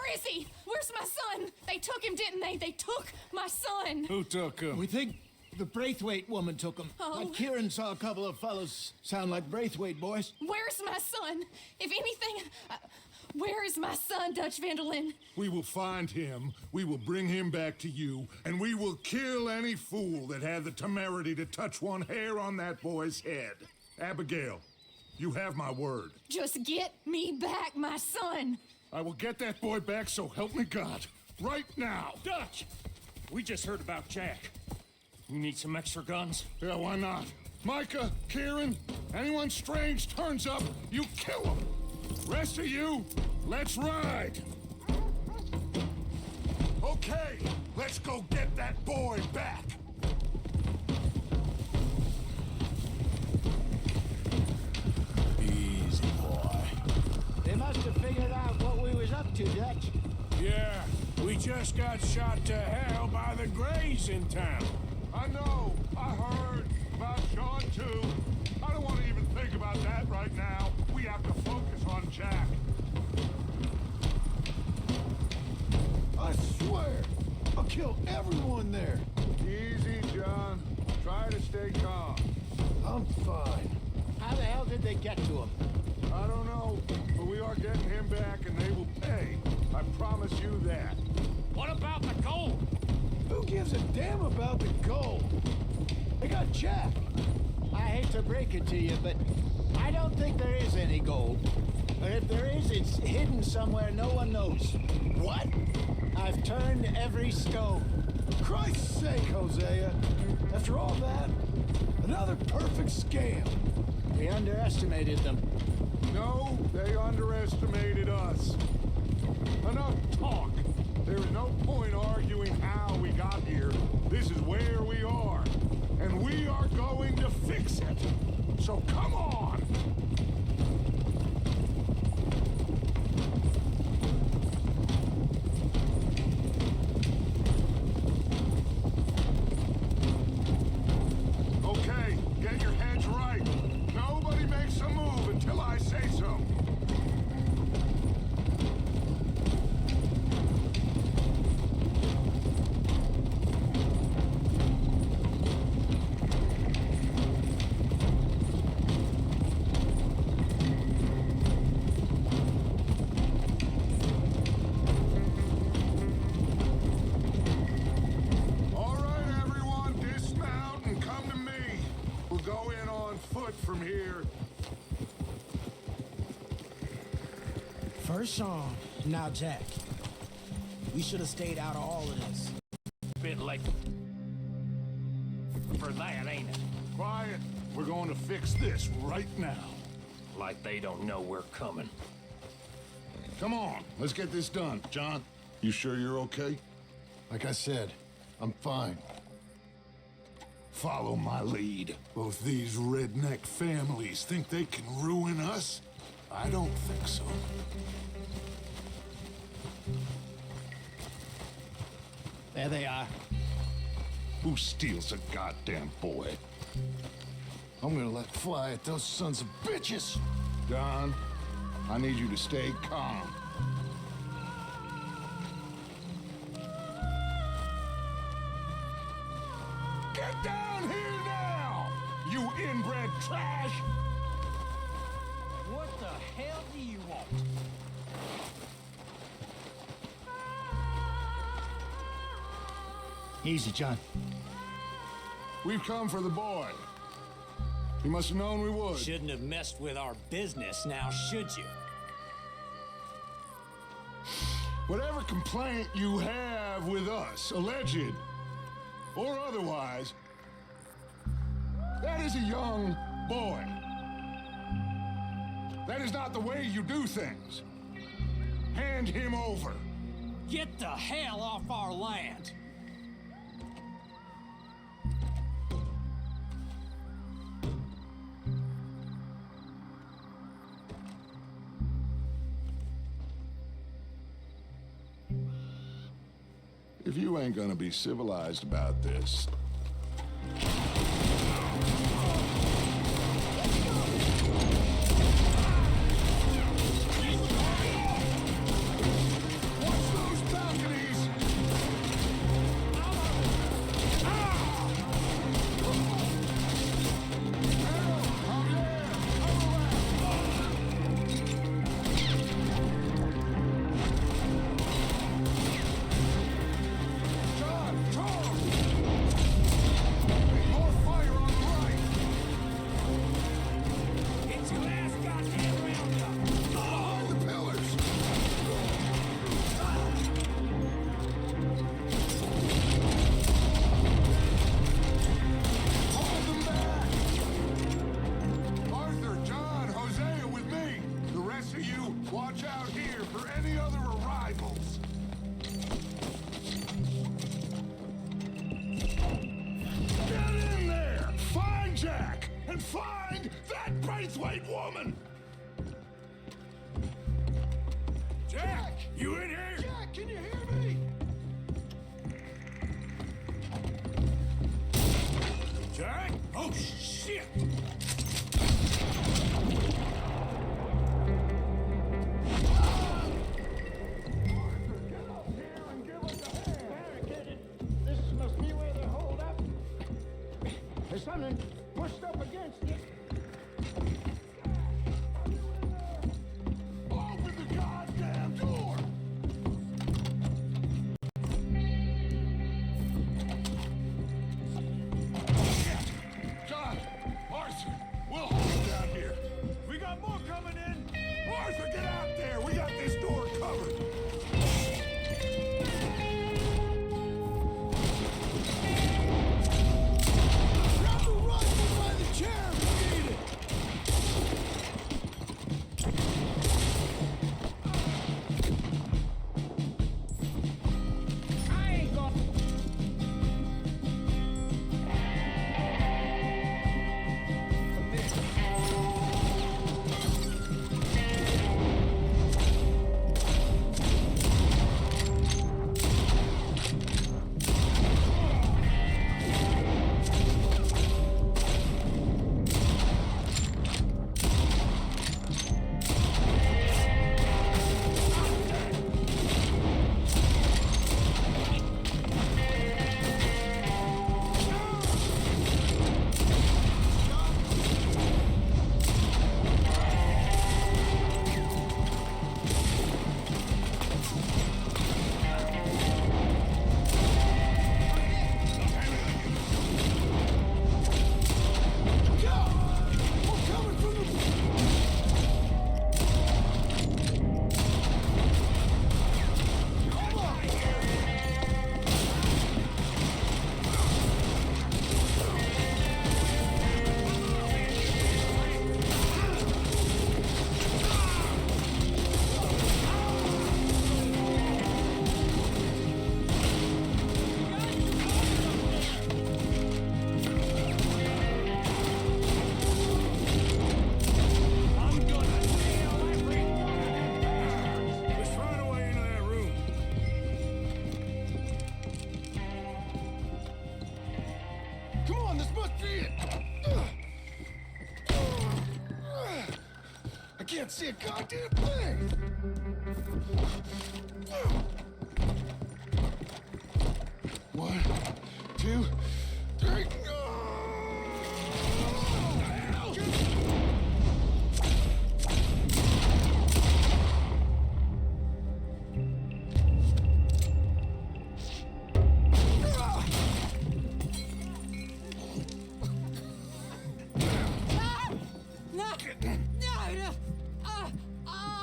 Where is he? Where's my son? They took him, didn't they? They took my son. Who took him? We think the Braithwaite woman took him. Oh. Like Kieran saw a couple of fellows sound like Braithwaite boys. Where's my son? If anything, where is my son, Dutch Vanderlyn? We will find him, we will bring him back to you, and we will kill any fool that had the temerity to touch one hair on that boy's head. Abigail, you have my word. Just get me back, my son. I will get that boy back, so help me God. Right now. Dutch! We just heard about Jack. You need some extra guns? Yeah, why not? Micah, Kieran, anyone strange turns up, you kill him. Rest of you, let's ride. Okay, let's go get that boy back. Easy, boy. They must have figured out what we was up to, Dutch. Yeah, we just got shot to hell by the Greys in town. I know, I heard about Sean too. I don't want to even think about that right now. We have to focus on Jack. I swear, I'll kill everyone there. Easy, John. Try to stay calm. I'm fine. How the hell did they get to him? I don't know, but we are getting him back and they will pay. I promise you that. What about the gold? Who gives a damn about the gold? They got Jack. I hate to break it to you, but I don't think there is any gold. Or if there is, it's hidden somewhere no one knows. What? I've turned every stone. Christ's sake, Hosea. After all that, another perfect scam. We underestimated them. No, they underestimated us. Enough talk. There is no point arguing how we got here. This is where we are. And we are going to fix it. So come on! Okay, get your heads right. Nobody makes a move until I say so. All right, everyone, dismount and come to me. We'll go in on foot from here. First Sean, now Jack. We should have stayed out of all of this. Bit late. For that, ain't it? Quiet. We're going to fix this right now. Like they don't know we're coming. Come on, let's get this done. John, you sure you're okay? Like I said, I'm fine. Follow my lead. Both these redneck families think they can ruin us? I don't think so. There they are. Who steals a goddamn boy? I'm gonna let fly at those sons of bitches. Don, I need you to stay calm. Get down here now, you inbred trash! What the hell do you want? Easy, John. We've come for the boy. You must have known we would. Shouldn't have messed with our business now, should you? Whatever complaint you have with us, alleged or otherwise, that is a young boy. That is not the way you do things. Hand him over. Get the hell off our land! If you ain't gonna be civilized about this, watch rivals. Get in there! Find Jack! And find that braithwaite woman! Jack! You in here? Jack, can you hear me? Jack? Oh, shit! This must be where they're holed up. There's something pushed up against it. Open the goddamn door! John, Arthur, we'll hold it down here. We got more coming in. Arthur, get out there. We got this door covered. Grab the rifle by the chair! We need it! I ain't gonna... Let's find a way into that room. Come on, this must be it. I can't see a goddamn thing. One, two, three.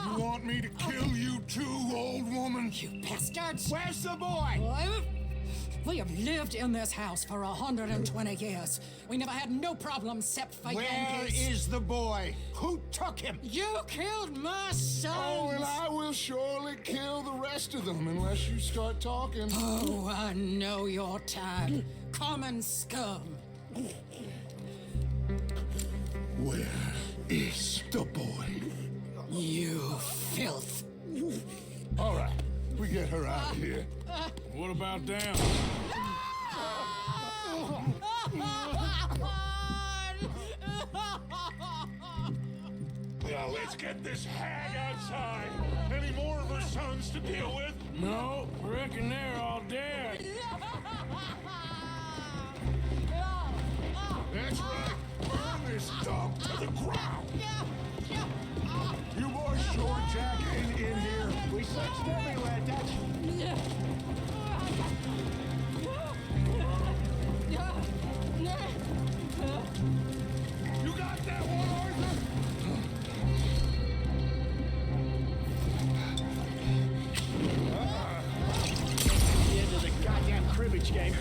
You want me to kill you too, old woman? You bastards! Where's the boy? We have lived in this house for 120 years. We never had no problems except for Where Yankees. is the boy? Who took him? You killed my son! Oh, and I will surely kill the rest of them unless you start talking. Oh, I know your type. Common scum. Where is the boy? You filth. All right, we get her out of here. What about down? Now let's get this hag outside. Any more of her sons to deal with? No, reckon they're all dead. That's right. Burn this dump to the ground. You boys sure Jack ain't in here? We searched everywhere, Dutch. You got that one, Arthur? The end of the goddamn cribbage game.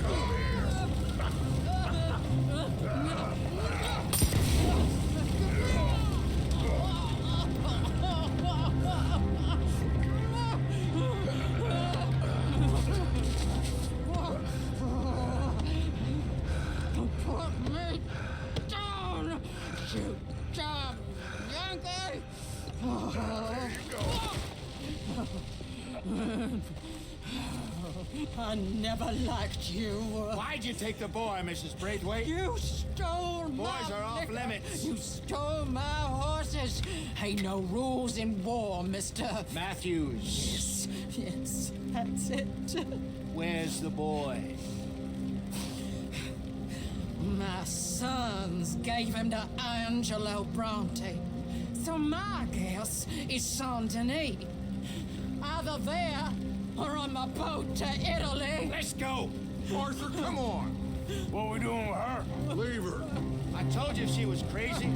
I never liked you. Why'd you take the boy, Mrs. Braithwaite? You stole my Boys are off liquor. limits. You stole my horses. Ain't no rules in war, mister. Matthews. Yes, that's it. Where's the boy? My sons gave him to Angelo Bronte. So my guess is Saint-Denis. Either there or on my boat to Italy. Let's go. Arthur, come on. What we doing with her? Leave her. I told you she was crazy.